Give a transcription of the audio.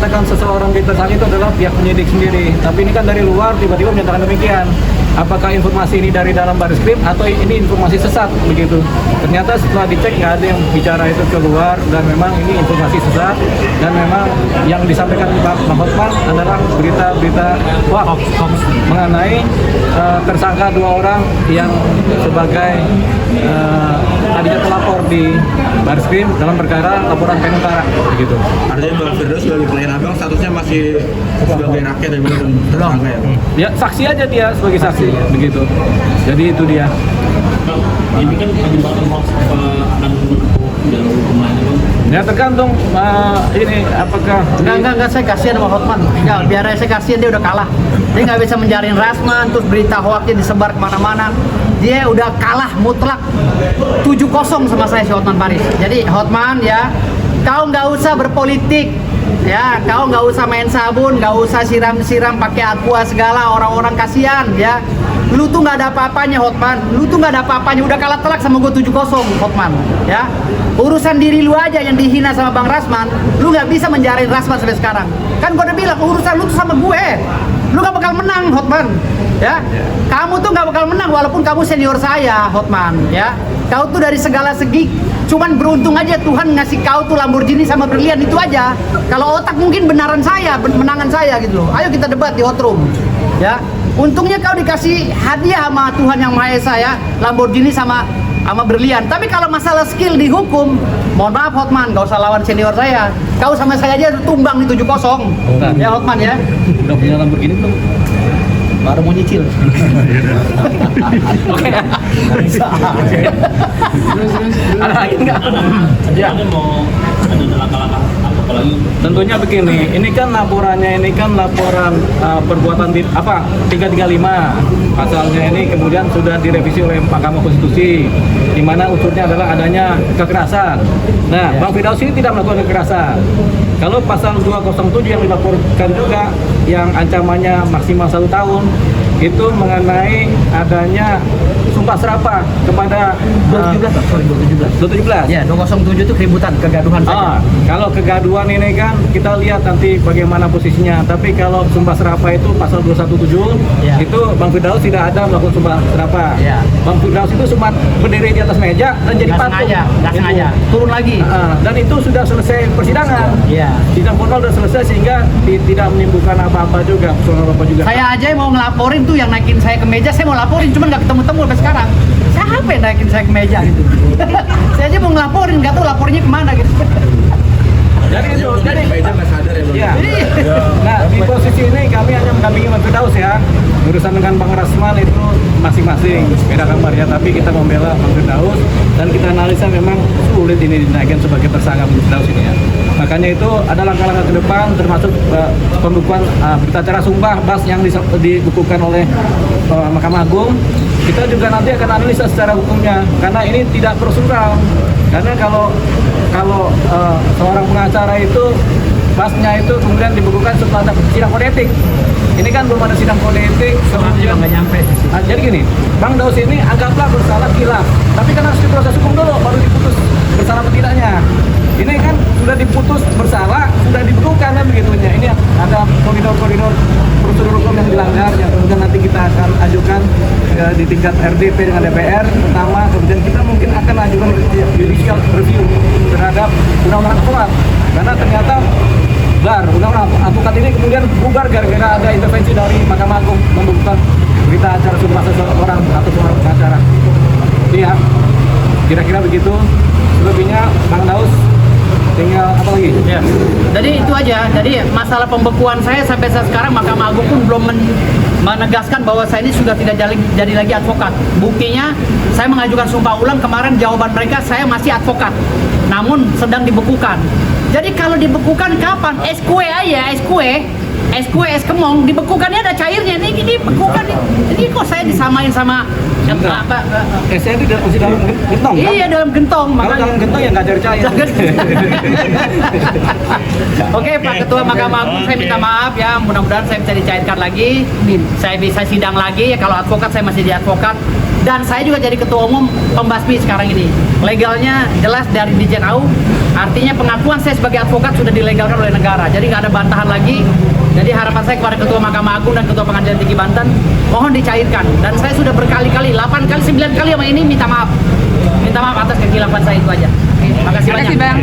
menyatakan seseorang ditersangka itu adalah pihak penyidik sendiri. Tapi ini kan dari luar tiba-tiba menyatakan demikian. Apakah informasi ini dari dalam Barreskrim atau ini informasi sesat begitu? Ternyata setelah dicek nggak ada yang bicara itu keluar dan memang ini informasi sesat dan memang yang disampaikan Bang Hotman adalah berita-berita hoax mengenai tersangka 2 orang yang sebagai tadinya terlapor di Barreskrim dalam perkara laporan Penutara begitu. Artinya Bang Firdaus sebagai klien Abang statusnya masih sebagai rakyat yang belum tersangka ya? Ya saksi aja dia sebagai saksi begitu. Jadi itu dia. Ini kan penyebaran hoax akan jalur hukum lainnya, Bang. Ya tergantung ini apakah Enggak, saya kasihan sama Hotman. Enggak, biar saya kasihan, dia udah kalah. Dia nggak bisa menjaring Rasman, terus berita hoaxnya disebar kemana-mana. Dia udah kalah mutlak 7-0 sama saya si Hotman Paris. Jadi Hotman ya, kau nggak usah berpolitik. Ya, kau nggak usah main sabun, nggak usah siram-siram pakai aqua segala, orang-orang kasihan ya. Lu tuh nggak ada apa-apanya Hotman, lu tuh nggak ada apa-apanya, udah kalah telak sama gue 7-0 Hotman ya. Urusan diri lu aja yang dihina sama Bang Rasman, lu nggak bisa menjaring Rasman sampai sekarang. Kan gue udah bilang urusan lu tuh sama gue, lu nggak bakal menang Hotman ya. Kamu tuh nggak bakal menang walaupun kamu senior saya Hotman ya. Kau tuh dari segala segi, cuman beruntung aja Tuhan ngasih kau tuh Lamborghini sama berlian itu aja. Kalau otak mungkin benaran saya, menangan saya gitu loh. Ayo kita debat di hot room ya. Untungnya kau dikasih hadiah sama Tuhan Yang Maha Esa ya, Lamborghini sama berlian. Tapi kalau masalah skill di hukum, mohon maaf Hotman, gak usah lawan senior saya. Kau sama saya aja tumbang di 7-0 ya Hotman ya. udah punya Lamborghini belum? Baru mau nyicil. Oke. Ada lagi nggak? Ya. Ada mau ada langkah-langkah apa lagi? Tentunya begini, ini kan laporannya laporan perbuatan 335 pasalnya ini kemudian sudah direvisi oleh Mahkamah Konstitusi, di mana unsurnya adalah adanya kekerasan. Nah, Bang Firdaus ini tidak melakukan kekerasan. Kalau pasal 207 yang dilaporkan juga yang ancamannya maksimal 1 tahun itu mengenai adanya sumpah serapah kepada 217. Ya, 207 itu keributan, kegaduhan saja. Kalau kegaduhan ini kan kita lihat nanti bagaimana posisinya. Tapi kalau sumpah serapah itu pasal 217 Ya. itu Bang Firdaus tidak ada melakukan sumpah serapah. Ya. Bang Firdaus itu cuma berdiri di atas meja dan jadi patung. Nggak sengaja, turun lagi. Dan itu sudah selesai persidangan. Iya. Sidang formal sudah selesai sehingga tidak menimbulkan apa-apa juga, persoalan apa juga. Saya aja yang mau ngelaporin tuh yang naikin saya ke meja, saya mau laporin, cuman nggak ketemu-temu sampai sekarang. Siapa yang naikin saya ke meja gitu? Saya aja mau ngelaporin, nggak tahu lapornya kemana gitu. Jadi itu, jadi meja nggak sadar ya Bang? iya. Iya. Nah, di posisi ini kami hanya mendampingi Bang Firdaus ya. Urusan dengan Bang Rasman itu masing-masing beda kamar ya, tapi kita membela Bang Firdaus dan kita analisa memang sulit ini dinaikkan sebagai tersangka Bang Firdaus ini ya. Makanya itu ada langkah-langkah ke depan termasuk pembukuan berita acara sumpah bas yang dibukukan oleh Mahkamah Agung. Kita juga nanti akan analisa secara hukumnya karena ini tidak prosedural. Karena kalau seorang pengacara itu basnya itu kemudian dibukukan setelah ada sidang kode etik. Ini kan belum ada sidang kode etik, kemudian nggak nyampe. jadi gini, Bang Daus ini anggaplah bersalah khilaf, tapi kan harus diproses hukum dulu baru diputus bersalah atau tidaknya. Ini kan sudah diputus bersalah, sudah dibekukan kan begitunya. Ini ada koridor-koridor prosedur hukum yang dilanggar yang kemudian nanti kita akan ajukan di tingkat RDP dengan DPR pertama, kemudian kita mungkin akan ajukan judicial review terhadap undang-undang advokat karena ternyata undang-undang advokat ini kemudian bubar gara-gara ada intervensi dari Mahkamah Agung membuka berita acara sumpah seseorang atau seorang pengacara. Iya, kira-kira begitu. Selebihnya Bang Daus tinggal apa lagi? Ya. Jadi itu aja. Jadi masalah pembekuan saya sampai saat sekarang Mahkamah Agung pun belum menegaskan bahwa saya ini sudah tidak jadi lagi advokat. Buktinya saya mengajukan sumpah ulang kemarin jawaban mereka saya masih advokat. Namun sedang dibekukan. Jadi kalau dibekukan kapan? SQ aja, SQ es kemong dibekukannya ada cairnya. Ini bekukan ini kok saya disamain sama apa? SN di dalam gentong kan? Iya dalam gentong. Kalau dalam gentong ya nggak cair. Oke Pak Ketua Mahkamah Agung, saya minta maaf ya, mudah-mudahan saya bisa dicairkan lagi, saya bisa sidang lagi ya. Kalau advokat saya masih di advokat, Dan saya juga jadi ketua umum Pembasmi sekarang ini. Legalnya jelas dari Dirjen AU, artinya pengakuan saya sebagai advokat sudah dilegalkan oleh negara. Jadi nggak ada bantahan lagi. Jadi harapan saya kepada Ketua Mahkamah Agung dan Ketua Pengadilan Tinggi Banten, mohon dicairkan. Dan saya sudah berkali-kali, 8 kali, 9 kali sama ini minta maaf. Minta maaf atas kekhilafan saya itu aja. Oke, makasih banyak. Bang.